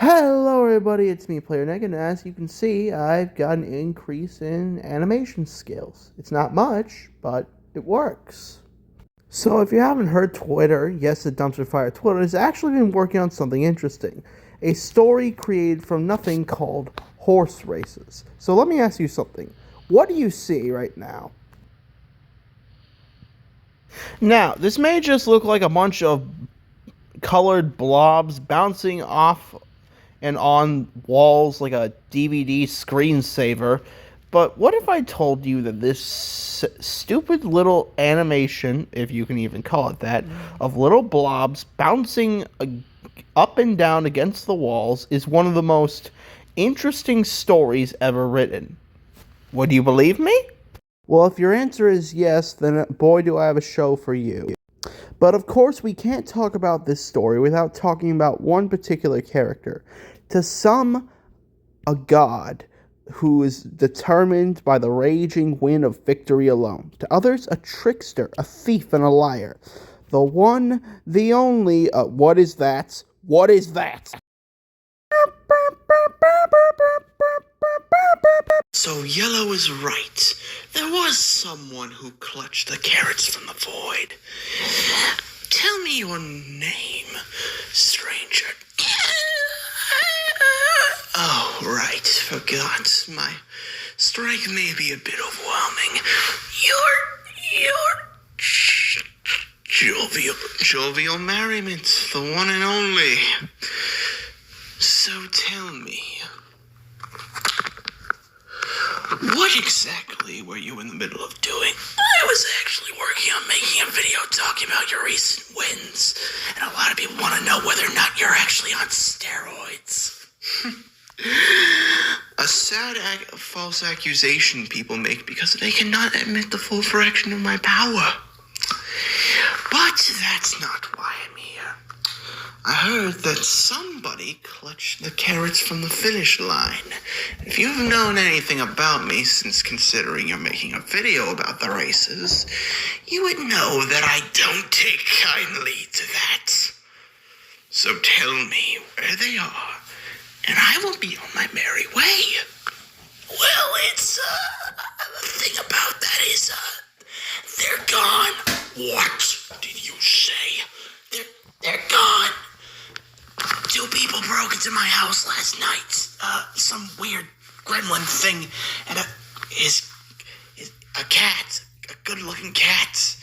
Hello everybody, it's me, Player Neg, and as you can see, I've got an increase in animation skills. It's not much, but it works. So if you haven't heard Twitter, yes, the Dumpster Fire Twitter has actually been working on something interesting. A story created from nothing called horse races. So let me ask you something. What do you see right now? Now, this may just look like a bunch of colored blobs bouncing off and on walls like a DVD screensaver. But what if I told you that this stupid little animation, if you can even call it that, of little blobs bouncing up and down against the walls is one of the most interesting stories ever written? Would you believe me? Well, if your answer is yes, then boy, do I have a show for you. But of course, we can't talk about this story without talking about one particular character. To some, a god who is determined by the raging wind of victory alone. To others, a trickster, a thief, and a liar. The one, the only, what is that? What is that? So Yellow is right. There was someone who clutched the carrots from the void. Tell me your name, stranger. Oh, right, forgot. My strength may be a bit overwhelming. You're jovial merriment, the one and only. So tell me, what exactly were you in the middle of doing? I was actually working on making a video talking about your recent wins, and a lot of people want to know whether or not you're actually on steroids. A sad false accusation people make because they cannot admit the full fraction of my power. But that's not why I'm here. I heard that somebody clutched the carrots from the finish line. If you've known anything about me since considering you're making a video about the races, you would know that I don't take kindly to that. So tell me where they are, and I will be on my merry way. Well, the thing about that is, they're gone. What did you say? They're gone. Two people broke into my house last night. Some weird gremlin thing, and a cat, a good-looking cat.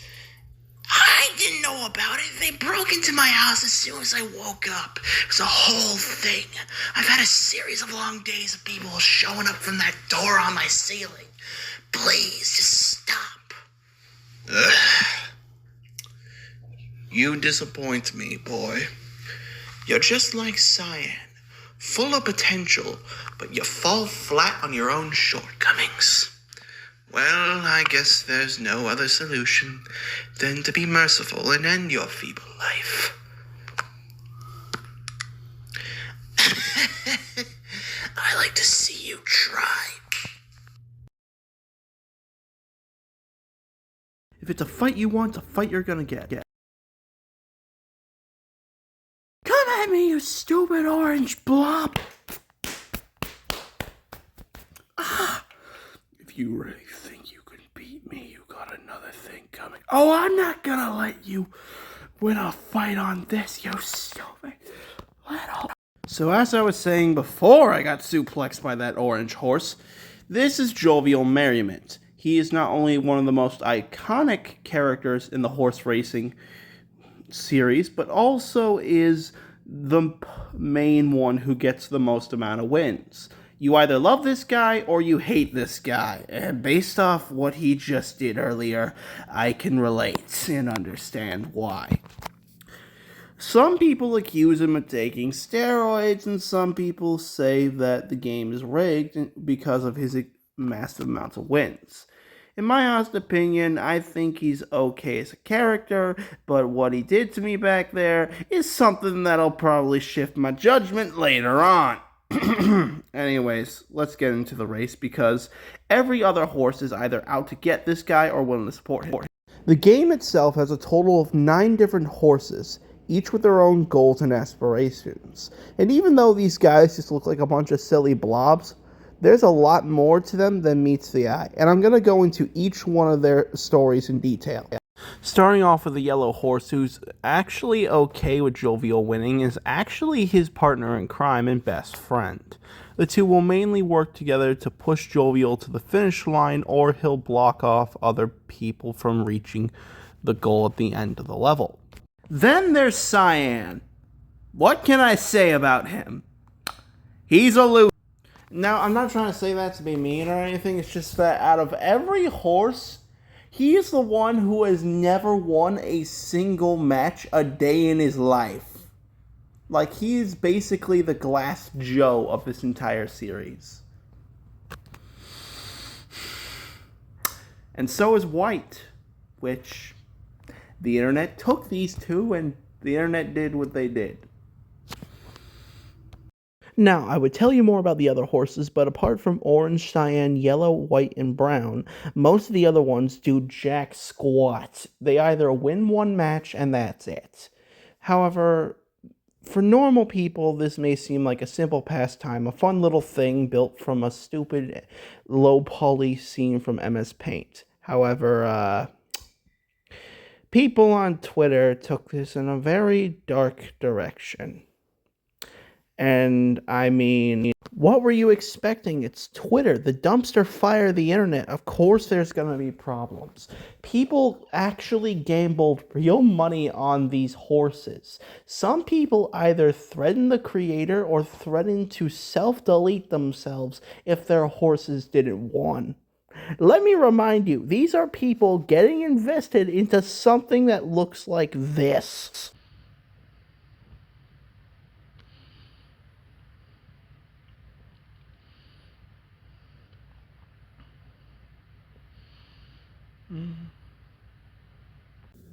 I didn't know about it. They broke into my house as soon as I woke up. It was a whole thing. I've had a series of long days of people showing up from that door on my ceiling. Please, just stop. Ugh. You disappoint me, boy. You're just like Cyan, full of potential, but you fall flat on your own shortcomings. Well, I guess there's no other solution than to be merciful and end your feeble life. I like to see you try. If it's a fight you want, a fight you're gonna get. Come at me, you stupid orange blob! If you really think you can beat me, you got another thing coming. Oh, I'm not gonna let you win a fight on this, you stupid little... So as I was saying before I got suplexed by that orange horse, this is Jovial Merriment. He is not only one of the most iconic characters in the horse racing series, but also is the main one who gets the most amount of wins. You either love this guy or you hate this guy, and based off what he just did earlier, I can relate and understand why. Some people accuse him of taking steroids, and some people say that the game is rigged because of his massive amounts of wins. In my honest opinion, I think he's okay as a character, but what he did to me back there is something that'll probably shift my judgment later on. Anyways, let's get into the race because every other horse is either out to get this guy or willing to support him. The game itself has a total of 9 different horses. each with their own goals and aspirations. And even though these guys just look like a bunch of silly blobs, there's a lot more to them than meets the eye. And I'm going to go into each one of their stories in detail. Starting off with the Yellow Horse, who's actually okay with Jovial winning, is actually his partner in crime and best friend. The two will mainly work together to push Jovial to the finish line, or he'll block off other people from reaching the goal at the end of the level. Then there's Cyan. What can I say about him? He's a loser. Now, I'm not trying to say that to be mean or anything, it's just that out of every horse, he is the one who has never won a single match a day in his life. Like, he's basically the Glass Joe of this entire series. And so is White, which the internet took these two and the internet did what they did. Now, I would tell you more about the other horses, but apart from Orange, Cyan, Yellow, White, and Brown, most of the other ones do jack squat. They either win one match and that's it. However, for normal people, this may seem like a simple pastime, a fun little thing built from a stupid low-poly scene from MS Paint. However, people on Twitter took this in a very dark direction. And, I mean, what were you expecting? It's Twitter, the dumpster fire of the internet. Of course there's going to be problems. People actually gambled real money on these horses. Some people either threatened the creator or threatened to self-delete themselves if their horses didn't win. Let me remind you, these are people getting invested into something that looks like this.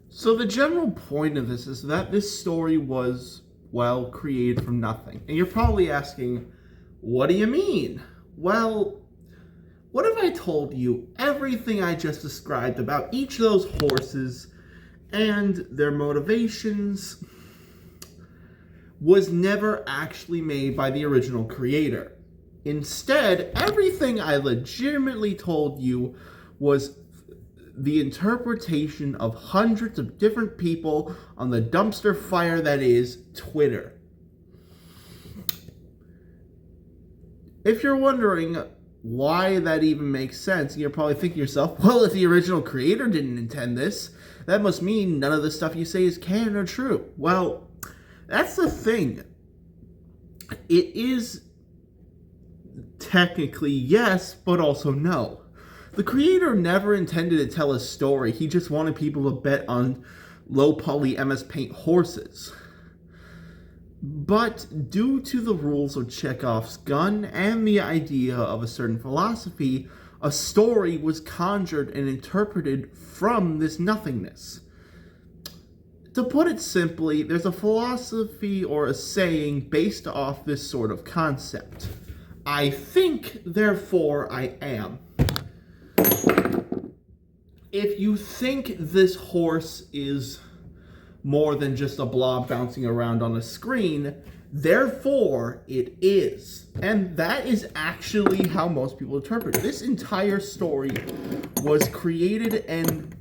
So the general point of this is that this story was, well, created from nothing. And you're probably asking, what do you mean? Well, what if I told you everything I just described about each of those horses and their motivations was never actually made by the original creator? Instead, everything I legitimately told you was the interpretation of hundreds of different people on the dumpster fire that is Twitter. If you're wondering why that even makes sense, you're probably thinking to yourself, well, if the original creator didn't intend this, that must mean none of the stuff you say is canon or true. Well, that's the thing. It is technically yes, but also no. The creator never intended to tell a story, he just wanted people to bet on low-poly MS Paint horses. But due to the rules of Chekhov's gun and the idea of a certain philosophy, a story was conjured and interpreted from this nothingness. To put it simply, there's a philosophy or a saying based off this sort of concept. I think, therefore I am. If you think this horse is more than just a blob bouncing around on a screen, therefore it is. And that is actually how most people interpret it. This entire story was created and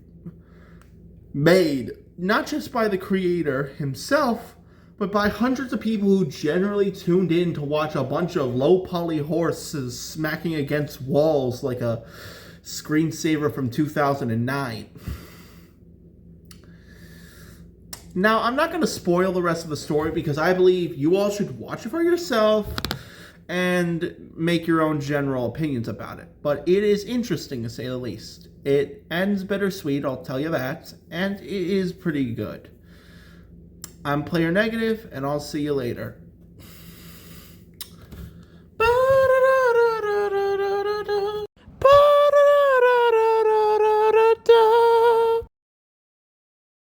made not just by the creator himself, but by hundreds of people who generally tuned in to watch a bunch of low-poly horses smacking against walls like a screensaver from 2009. Now, I'm not going to spoil the rest of the story because I believe you all should watch it for yourself and make your own general opinions about it. But it is interesting, to say the least. It ends bittersweet, I'll tell you that, and it is pretty good. I'm Player Negative, and I'll see you later.